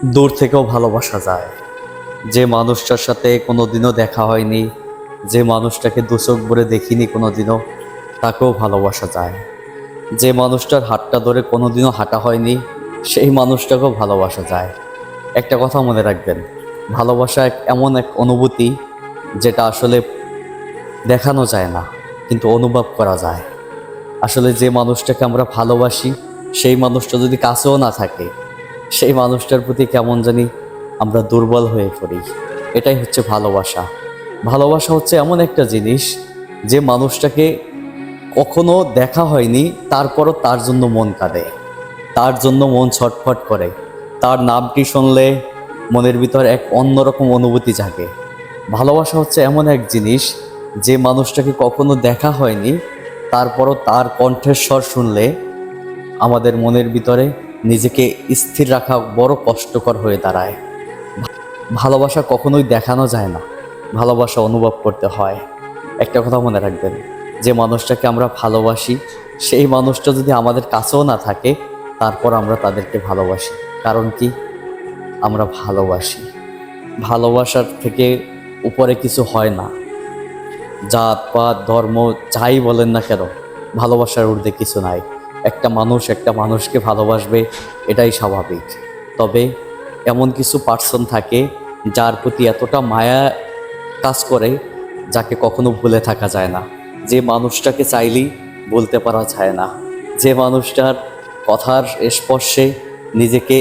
দূর থেকেও ভালোবাসা যায়। যে মানুষটার সাথে কোনোদিনও দেখা হয়নি, যে মানুষটাকে দু চোখ ভরে দেখিনি কোনোদিনও, তাকেও ভালোবাসা যায়। যে মানুষটার হাতটা ধরে কোনোদিনও হাঁটা হয়নি, সেই মানুষটাকেও ভালোবাসা যায়। একটা কথা মনে রাখবেন, ভালোবাসা এমন এক অনুভূতি যেটা আসলে দেখানো যায় না, কিন্তু অনুভব করা যায়। আসলে যে মানুষটাকে আমরা ভালোবাসি, সেই মানুষটা যদি কাছেও না থাকে, সেই মানুষটার প্রতি কেমন জানি আমরা দুর্বল হয়ে পড়ি। এটাই হচ্ছে ভালোবাসা। ভালোবাসা হচ্ছে এমন একটা জিনিস, যে মানুষটাকে কখনো দেখা হয়নি, তারপরও তার জন্য মন কাঁদে, তার জন্য মন ছটফট করে, তার নামটি শুনলে মনের ভিতর এক অন্যরকম অনুভূতি জাগে। ভালোবাসা হচ্ছে এমন এক জিনিস, যে মানুষটাকে কখনো দেখা হয়নি, তারপরও তার কণ্ঠের স্বর শুনলে আমাদের মনের ভিতরে নিজেকে স্থির রাখা বড় কষ্টকর হয়ে দাঁড়ায়। ভালোবাসা কখনোই দেখানো যায় না, ভালোবাসা অনুভব করতে হয়। একটা কথা মনে রাখবেন, যে মানুষটাকে আমরা ভালোবাসি, সেই মানুষটা যদি আমাদের কাছেও না থাকে, তারপর আমরা তাদেরকে ভালোবাসি। কারণ কি? আমরা ভালোবাসি। ভালোবাসার থেকে উপরে কিছু হয় না। জাত পাত ধর্ম যাই বলেন না কেন, ভালোবাসার ঊর্ধ্বে কিছু নাই। একটা মানুষ একটা মানুষকে ভালোবাসবে, এটাই স্বাভাবিক। তবে এমন কিছু পার্সন থাকে যার প্রতি এতটা মায়া কাজ করে, যাকে কখনো ভুলে থাকা যায় না। যে মানুষটাকে চাইলেই বলতে পারা যায় না, যে মানুষটার কথার স্পর্শে নিজেকে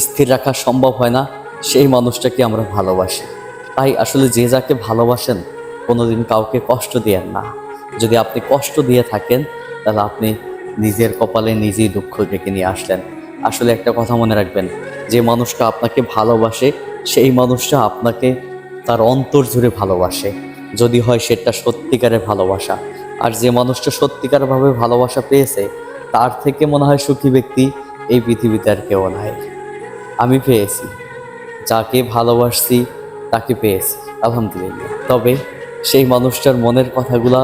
স্থির রাখা সম্ভব হয় না, সেই মানুষটাকে আমরা ভালোবাসি। তাই আসলে যে যাকে ভালোবাসেন, কোনোদিন কাউকে কষ্ট দিয়েন না। যদি আপনি কষ্ট দিয়ে থাকেন, তাহলে আপনি নিজের কপালে নিজেই দুঃখ ডেকে নিয়ে আসলেন। আসলে একটা কথা মনে রাখবেন, যে মানুষটা আপনাকে ভালোবাসে, সেই মানুষটা আপনাকে তার অন্তর জুড়ে ভালোবাসে, যদি হয় সেটা সত্যিকারের ভালোবাসা। আর যে মানুষটা সত্যিকারভাবে ভালোবাসা পেয়েছে, তার থেকে মনে হয় সুখী ব্যক্তি এই পৃথিবীতে আর কেউ নাই। আমি পেয়েছি, যাকে ভালোবাসছি তাকে পেয়েছি, আলহামদুলিল্লাহ। তবে সেই মানুষটার মনের কথাগুলা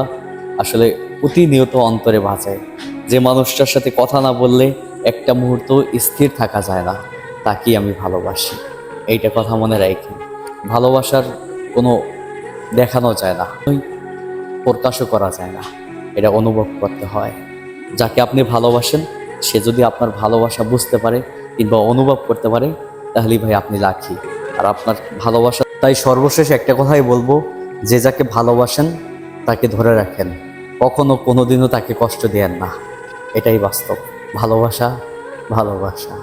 আসলে প্রতিনিয়ত অন্তরে বাজায়। যে মানুষটার সাথে কথা না বললে একটা মুহূর্ত স্থির থাকা যায় না, তাকেই আমি ভালোবাসি। এইটা কথা মনে রাখেন। ভালোবাসার কোনো দেখানো যায় না, প্রকাশও করা যায় না, এটা অনুভব করতে হয়। যাকে আপনি ভালোবাসেন, সে যদি আপনার ভালোবাসা বুঝতে পারে কিংবা অনুভব করতে পারে, তাহলেই ভাই আপনি লাকি। আর আপনার ভালোবাসা, তাই সর্বশেষ একটা কথাই বলবো, যে যাকে ভালোবাসেন তাকে ধরে রাখেন, কখনো কোনোদিনও তাকে কষ্ট দেন না। এটাই বাস্তব। ভালোবাসা, ভালোবাসা।